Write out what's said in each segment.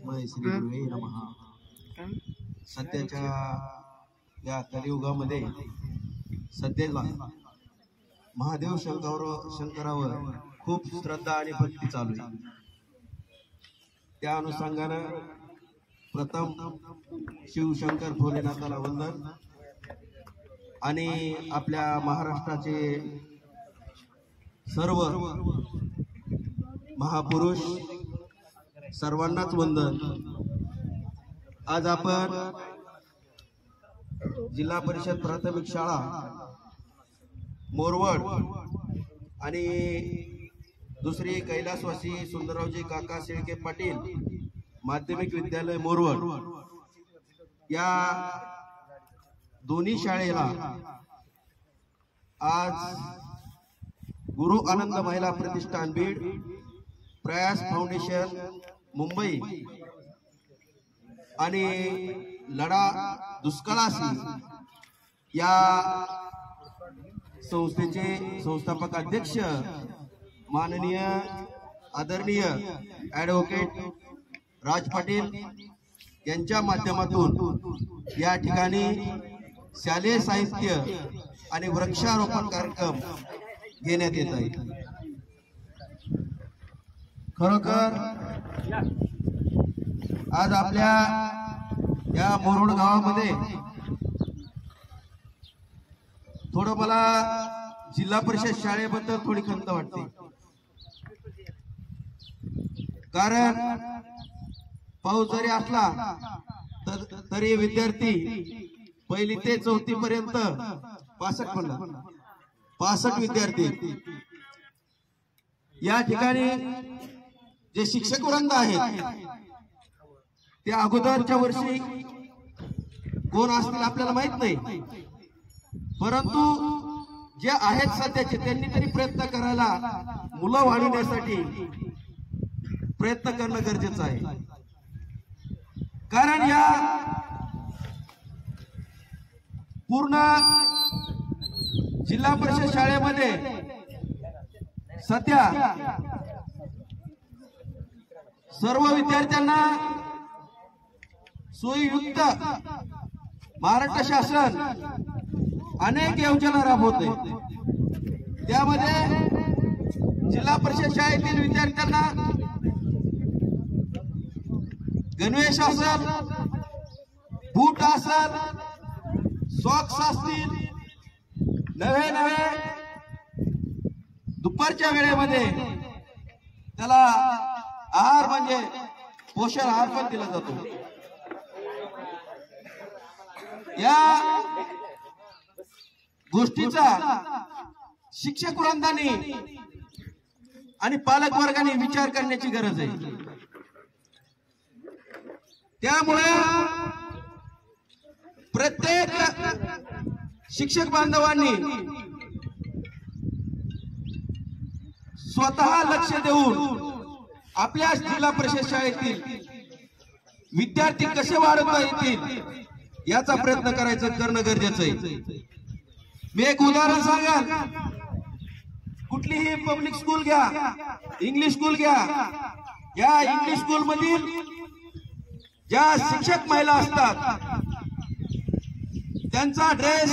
तस्मै श्री गुरुवे नमः. सध्याच्या या कलियुगामध्ये सध्याला महादेव शंकरावर खूप श्रद्धा आणि भक्ती चालू आहे. त्या अनुषंगाने प्रथम शिवशंकर भोलेनाथाला वंदन आणि आपल्या महाराष्ट्राचे सर्व महापुरुष सर्वांनाच वंदन. आज आपण जिल्हा परिषद प्राथमिक शाळा मोरवड आणि दुसरी कैलासवासी सुंदररावजी काका शेळके पाटील माध्यमिक विद्यालय मोरवड या दोन्ही शाळेला आज गुरु आनंद महिला प्रतिष्ठान बीड, प्रयास फाउंडेशन मुंबई आणि लढा दुष्काळाशी या संस्थेचे संस्थापक अध्यक्ष माननीय आदरणीय ॲडव्होकेट राज पाटील यांच्या माध्यमातून या ठिकाणी शालेय साहित्य आणि वृक्षारोपण कार्यक्रम घेण्यात येत आहे. खरोखर आज आपल्या या मोरोड गावामध्ये थोडं मला जिल्हा परिषद शाळेबद्दल थोडी खंत वाटते. कारण पाऊस जरी असला तरी विद्यार्थी पहिली ते चौथी पर्यंत 65 विद्यार्थी या ठिकाणी जे शिक्षक वृंद आहेत ते अगोदरच्या वर्षी कोण असतील आपल्याला माहित नाही, परंतु जे आहेत सध्याचे त्यांनी तरी प्रयत्न करायला मुलं वाढवण्यासाठी प्रयत्न करणं गरजेचं आहे. कारण या पूर्ण जिल्हा परिषद शाळेमध्ये सध्या सर्व विद्यार्थ्यांना सोयीयुक्त महाराष्ट्र शासन अनेक योजना राबवते. त्यामध्ये जिल्हा परिषद शाळेतील विद्यार्थ्यांना गणवेश असेल, बूट असेल, सॉक्स असतील, नवे दुपारच्या वेळेमध्ये त्याला आहार म्हणजे पोषण आहार पण दिला जातो. या गोष्टीचा शिक्षक वृंदाने आणि पालक वर्गाने विचार करण्याची गरज आहे. त्यामुळे प्रत्येक शिक्षक बांधवांनी स्वतः लक्ष देऊन आपल्या जिल्हा परिषद शाळेतील विद्यार्थी कसे वाढवता येतील याचा प्रयत्न करणं गरजेचं आहे. मी एक उदाहरण सांगाल. कुठलीही पब्लिक स्कूल घ्या, इंग्लिश स्कूल घ्या, या इंग्लिश स्कूल मधील ज्या शिक्षक महिला असतात त्यांचा ड्रेस,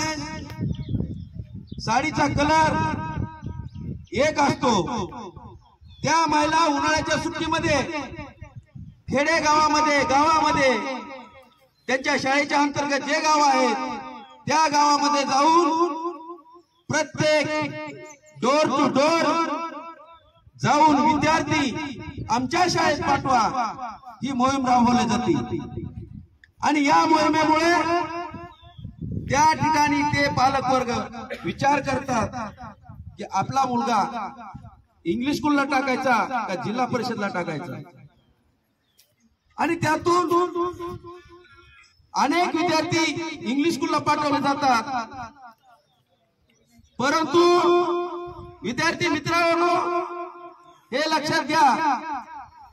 साडीचा कलर एक असतो. त्या महिला उन्हाळ्याच्या सुट्टीमध्ये खेडेगावामध्ये गावामध्ये त्यांच्या शाळेच्या अंतर्गत जे गाव आहेत त्या गावामध्ये जाऊन प्रत्येक डोर टू डोर जाऊन विद्यार्थी आमच्या शाळेत पाठवा ही मोहीम राबवली जाते. आणि या मोहिमेमुळे त्या ठिकाणी ते पालक वर्ग विचार करतात की आपला मुलगा इंग्लिश स्कूलला टाकायचा का जिल्हा परिषदला टाकायचा. आणि त्यातून अनेक विद्यार्थी इंग्लिश स्कूलला पाठवले जातात. परंतु विद्यार्थी मित्रांनो हे लक्षात घ्या,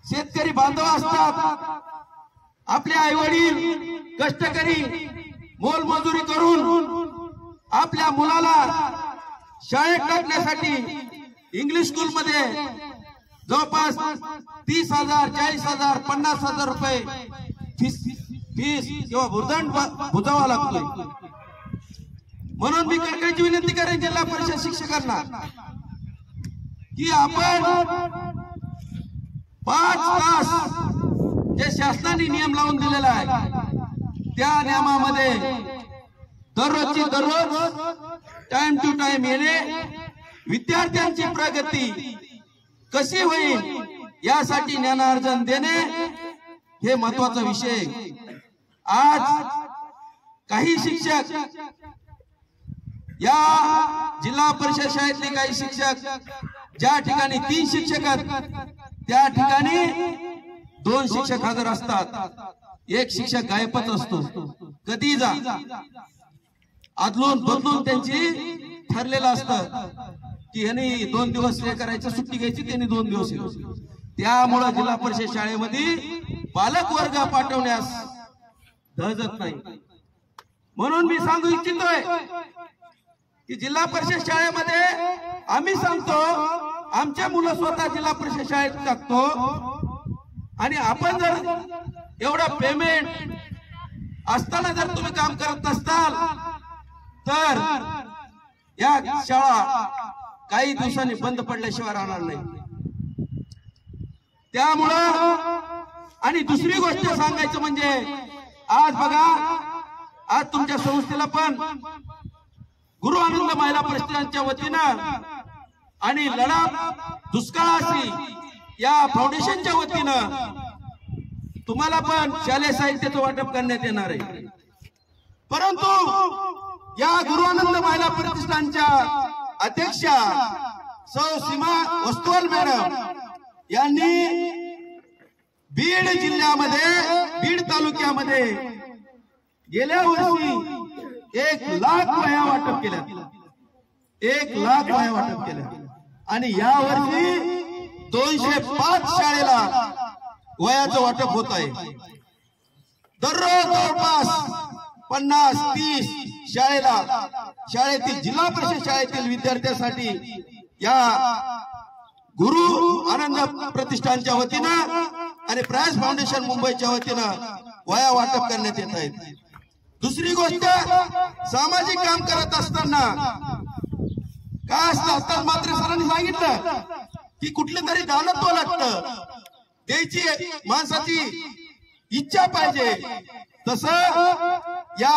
शेतकरी बांधव असतात, आपले आई वडील कष्टकरी मोलमजुरी करून आपल्या मुलाला शाळेत टाकण्यासाठी इंग्लिश स्कूल मध्ये जवळपास 30,000, 40,000, 50,000 रुपये फीस किंवा भुर्दंड बुजावा लागतोय. म्हणून मी कळकळीची विनंती करेन जिल्हा परिषद शिक्षकांना की आपण 5 तास जे शासनाने नियम लावून दिलेला आहे त्या नियमामध्ये दररोजची दररोज टाइम टू टाइम येणे, विद्यार्थ्यांची प्रगती कशी होईल यासाठी ज्ञानार्जन देणे हे महत्वाचा विषय. आज काही शिक्षक या जिल्हा परिषद शाळेतले काही शिक्षक ज्या ठिकाणी 3 शिक्षक त्या ठिकाणी 2 शिक्षक हजर असतात, 1 शिक्षक गायबच असतो. कधी जा आदलून बदलून त्यांची ठरलेलं असतं की यांनी 2 दिवस हे करायचं, सुट्टी घ्यायची, त्यांनी 2 दिवस. त्यामुळे जिल्हा परिषद शाळेमध्ये पालक वर्ग पाठवण्यास धजत नाही. म्हणून मी सांगू इच्छितोय की जिल्हा परिषद शाळेमध्ये आम्ही सांगतो आमच्या मुलं स्वतः जिल्हा परिषद शाळेत टाकतो आणि आपण जर एवढं पेमेंट असताना जर तुम्ही काम करत नसताल तर या शाळा काही दिवसांनी बंद पडल्याशिवाय राहणार नाही. त्यामुळं आणि दुसरी गोष्ट सांगायचं म्हणजे आज बघा, आज तुमच्या संस्थेला पण गुरु आनंद महिला प्रतिष्ठानच्या वतीनं आणि लढा दुष्काळाशी या फाउंडेशनच्या वतीनं तुम्हाला पण शालेय साहित्याचं वाटप करण्यात येणार आहे. परंतु या गुरु आनंद महिला प्रतिष्ठानच्या अध्यक्षा सौ सीमा वस्तुवाल मॅडम यांनी बीड जिल्ह्यामध्ये, बीड तालुक्यामध्ये गेल्या वर्षी 1 लाख वह्या वाटप केल्या, 1 लाख वह्या वाटप केल्या आणि या वर्षी 205 शाळेला वह्याचं वाटप होत आहे. दररोज जवळपास 50-30 शाळेतील जिल्हा परिषद शाळेतील विद्यार्थ्यांसाठी या गुरु आनंद प्रतिष्ठानच्या वतीनं आणि प्रयास फाउंडेशन मुंबईच्या वतीनं वह्या वाटप करण्यात येत आहेत. दुसरी गोष्ट, सामाजिक काम करत असताना काय असतं, मात्र सरांनी सांगितलं की कुठलं तरी दानत्व लागतं, द्यायची माणसाची इच्छा पाहिजे. तसं या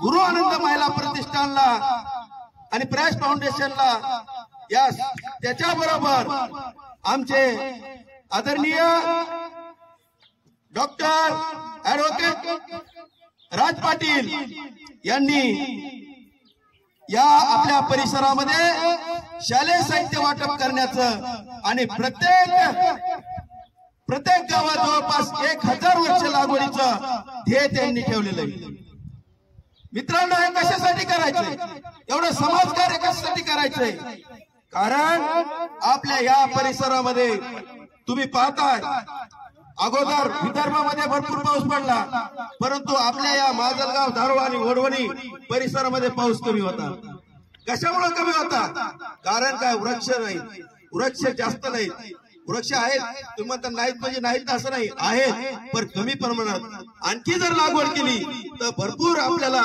गुरु आनंद महिला प्रतिष्ठानला आणि प्रयास फाउंडेशनला या त्याच्याबरोबर आमचे आदरणीय डॉक्टर ऍडव्होकेट राज पाटील यांनी या आपल्या परिसरामध्ये शालेय साहित्य वाटप करण्याचं आणि प्रत्येक गावात जवळपास 1000 वर्ष लागवडीचं ध्येय त्यांनी ठेवलेलं आहे. मित्रांनो, हे कशासाठी करायचंय, एवढं समाजकार्य कशासाठी करायचंय? कारण आपल्या या परिसरामध्ये तुम्ही पाहताय, अगोदर विदर्भामध्ये भरपूर पाऊस पडला, परंतु आपल्या या माजलगाव, धारोळ आणि वडवणी परिसरामध्ये पाऊस कमी होता. कशामुळे कमी होता? कारण काय, वृक्ष नाही, वृक्ष जास्त नाहीत. वृक्ष आहेत तुम्ही म्हणता नाहीत म्हणजे नाहीत असं नाही, आहेत पण कमी प्रमाणात. आणखी जर लागवड केली तर भरपूर आपल्याला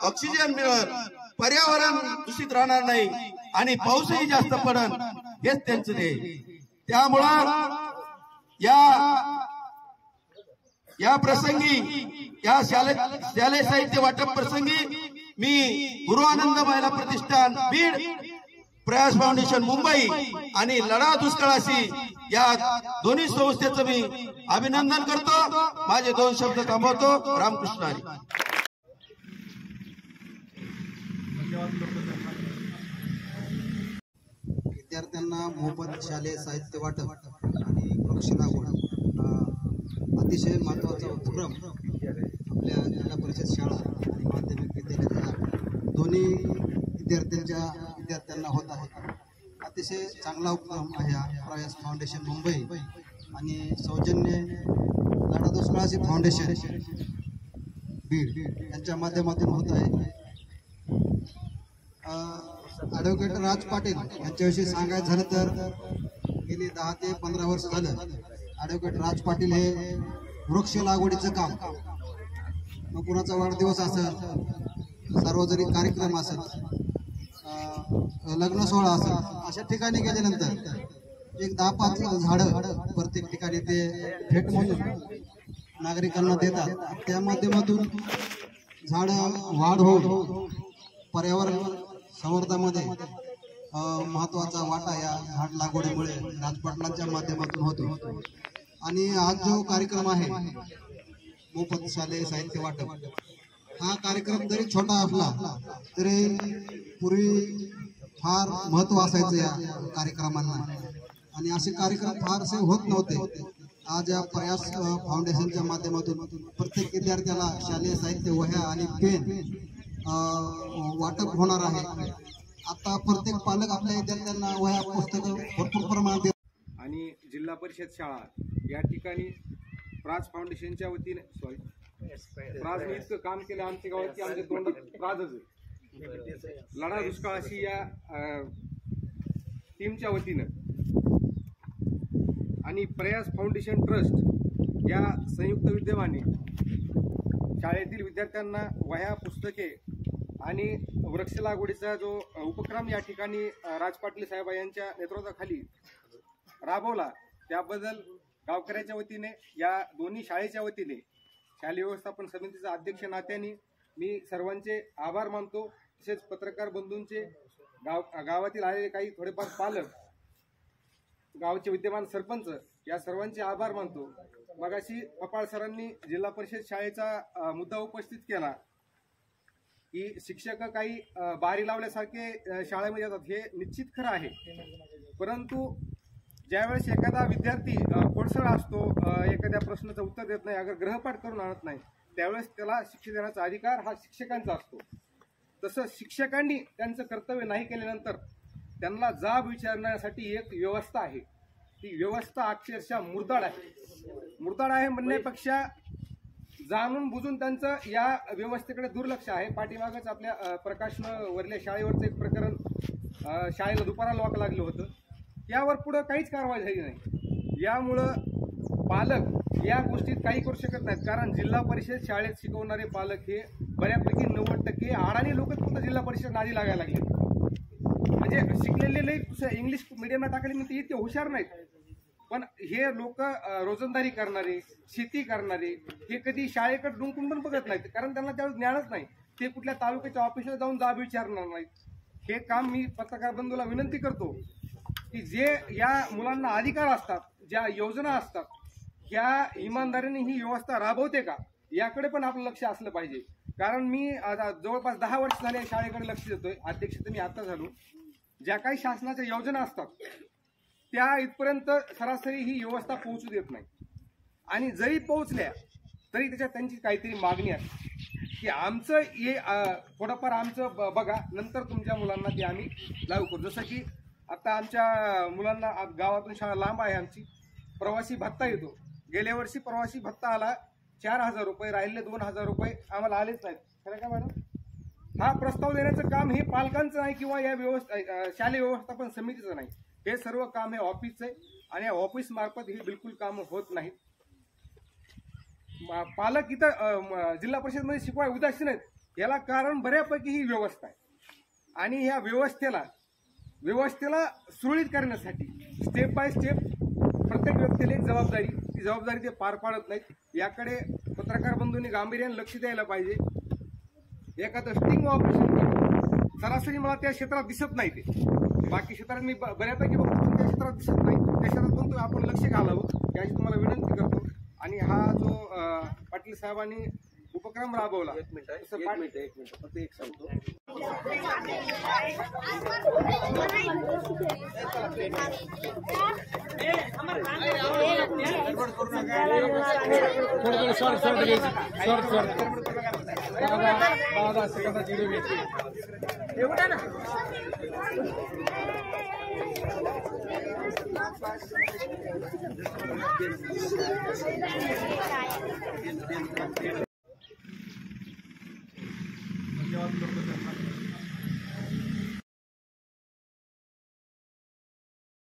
ऑक्सिजन मिळेल, पर्यावरण दूषित राहणार नाही आणि पाऊसही जास्त पडेल, हेच त्यांचं ध्येय. त्यामुळं या प्रसंगी, या शालेय साहित्य वाटप प्रसंगी मी गुरु आनंद महिला प्रतिष्ठान बीड, प्रयास फाउंडेशन मुंबई आणि लढा दुष्काळाशी या दोन्ही संस्थेचं मी अभिनंदन करतो. माझे 2 शब्द थांबवतो. रामकृष्ण हरी. विद्यार्थ्यांना मोफत शालेय साहित्य वाटप आणि वृक्ष लागवड अतिशय महत्त्वाचा उपक्रम आपल्या जिल्हा परिषद शाळा आणि माध्यमिक विद्यालयाच्या दोन्ही विद्यार्थ्यांना होत आहे. अतिशय चांगला उपक्रम आहे हा प्रयास फाउंडेशन मुंबई आणि सौजन्य लढा दुष्काळाशी फाउंडेशन बीड यांच्या माध्यमातून होत आहे. ॲडव्होकेट राज पाटील यांच्याविषयी सांगायचं झालं तर गेली 10 ते 15 वर्ष झालं ॲडव्होकेट राज पाटील हे वृक्ष लागवडीचं काम, मग कुणाचा वाढदिवस असेल, सार्वजनिक कार्यक्रम असेल, लग्न सोहळा असेल, अशा ठिकाणी गेल्यानंतर एक 10-5 झाडं प्रत्येक ठिकाणी ते भेट म्हणून नागरिकांना देतात. त्या माध्यमातून झाडं वाढ होऊन पर्यावरण संवर्धनामध्ये महत्वाचा वाटा या झाड लागवडीमुळे राजपाटलांच्या माध्यमातून होतो. आणि आज जो कार्यक्रम आहे मोफत शालेय साहित्य वाटप, हा कार्यक्रम जरी छोटा असला तरी पूर्वी फार महत्व असायचं या कार्यक्रमांना, आणि असे कार्यक्रम फारसे होत नव्हते. आज या प्रयास फाउंडेशनच्या माध्यमातून प्रत्येक विद्यार्थ्याला शालेय साहित्य, वह्या आणि पेन वाटप होणार आहे. आता प्रत्येक पालक आपल्या विद्यार्थ्यांना वह्या पुस्तकं भरपूर प्रमाणात. आणि जिल्हा परिषद शाळा या ठिकाणी प्राज फाउंडेशनच्या वतीने प्राजने इतकं काम केलं आमच्या गावात की आमच्या तोंडात प्राजच आहे. लढा दुष्काळाशी या टीमच्या वतीनं आणि प्रयास फाउंडेशन ट्रस्ट या संयुक्त विद्यमाने शाळेतील विद्यार्थ्यांना वह्या, पुस्तके आणि वृक्ष लागवडीचा जो उपक्रम या ठिकाणी राज पाटील साहेब यांच्या नेतृत्वाखाली राबवला, त्याबद्दल गावकऱ्याच्या वतीने, या दोन्ही शाळेच्या वतीने, शालेय व्यवस्थापन समितीचा अध्यक्ष नात्याने मी सर्वांचे आभार मानतो. तसेच पत्रकार बंधूंचे, गावातील आलेले काही थोडेफार पालक, गावचे विद्यमान सरपंच, या सर्वांचे आभार मानतो. मगाशी पपाळ सरांनी जिल्हा परिषद शाळेचा मुद्दा उपस्थित केला की शिक्षक काही बारी लावल्यासारखे शाळेमध्ये येतात. हे निश्चित खरं आहे, परंतु ज्यावेळेस एखादा विद्यार्थी खोडसळ असतो, एखाद्या प्रश्नाचं उत्तर देत नाही, अगर ग्रहपाठ करून आणत नाही, त्यावेळेस त्याला शिक्षा देण्याचा अधिकार हा शिक्षकांचा असतो. तसं शिक्षकांनी त्यांचं कर्तव्य नाही केल्यानंतर त्यांना जाब विचारण्यासाठी एक व्यवस्था आहे. ती व्यवस्था अक्षरशः मुरताड आहे म्हणण्यापेक्षा जाणून बुजून त्यांचं या व्यवस्थेकडे दुर्लक्ष आहे. पाठीमागच आपल्या प्रकाशन वरल्या शाळेवरचं एक प्रकरण शाळेला दुपारा लॉक लागलं होतं, यावर पुढं काहीच कारवाई झाली नाही. यामुळं पालक या गोष्टीत काही करू शकत नाहीत, कारण जिल्हा परिषद शाळेत शिकवणारे पालक हे बऱ्यापैकी 90% अडाणी लोक फक्त जिल्हा परिषद नादी लागायला लागले. म्हणजे शिकलेले दुसऱ्या इंग्लिश मिडियमला टाकले म्हणजे इतके हुशार नाहीत, पण हे लोक रोजंदारी करणारे, शेती करणारे, हे कधी शाळेकडे डुंकून पण बघत नाहीत, कारण त्यांना त्यावेळेस ज्ञानच नाही. ते कुठल्या तालुक्याच्या ऑफिसला जाऊन जाब विचारणार नाहीत. हे काम मी पत्रकार बंधूला विनंती करतो की जे या मुलांना अधिकार असतात, ज्या योजना असतात, ह्या इमानदारीने ही व्यवस्था राबवते का, याकडे पण आपलं लक्ष असलं पाहिजे. कारण मी आता जवळपास 10 वर्ष झाले शाळेकडे लक्ष देतोय. अध्यक्ष तर मी आता झालो. ज्या काही शासनाच्या योजना असतात त्या इथपर्यंत सरासरी ही व्यवस्था पोहोचू देत नाही, आणि जरी पोहोचल्या तरी त्याच्यात त्यांची काहीतरी मागणी असते की आमचं हे थोडंफार आमचं बघा, नंतर तुमच्या मुलांना ते आम्ही लागू करू. जसं की आता आमच्या मुलांना गावातून शाळा लांब आहे आमची, प्रवासी भत्ता येतो. गेल्या वर्षी प्रवासी भत्ता आला 4,000 रुपये, राहिले 2,000 रुपये आम्हाला आलेच नाहीत. खरं का मॅडम? हा प्रस्ताव देण्याचं काम हे पालकांचं नाही किंवा या शालेय व्यवस्थापन समितीचं नाही. हे सर्व काम हे ऑफिसचं आहे, आणि या ऑफिस मार्फत ही बिलकुल कामं होत नाहीत. पालक इथं जिल्हा परिषदमध्ये शिकवाय उदासीन आहेत. याला कारण बऱ्यापैकी ही व्यवस्था आहे, आणि ह्या व्यवस्थेला सुरळीत करण्यासाठी स्टेप बाय स्टेप प्रत्येक व्यक्तीला एक जबाबदारी, ती जबाबदारी ते पार पाडत नाहीत. याकडे पत्रकार बंधूंनी गांभीर्याने लक्ष द्यायला पाहिजे. एखादं स्टिंग ऑपरेशन सरासरी मला त्या क्षेत्रात दिसत नाही. ते बाकी क्षेत्रात मी बऱ्यापैकी बघतो, पण त्या क्षेत्रात दिसत नाही. त्या क्षेत्रात पण आपण लक्ष घालावं याची तुम्हाला विनंती करतो. आणि हा जो पाटील साहेबांनी उपक्रम राबवला, एक मिनिट फक्त एक सांगतो.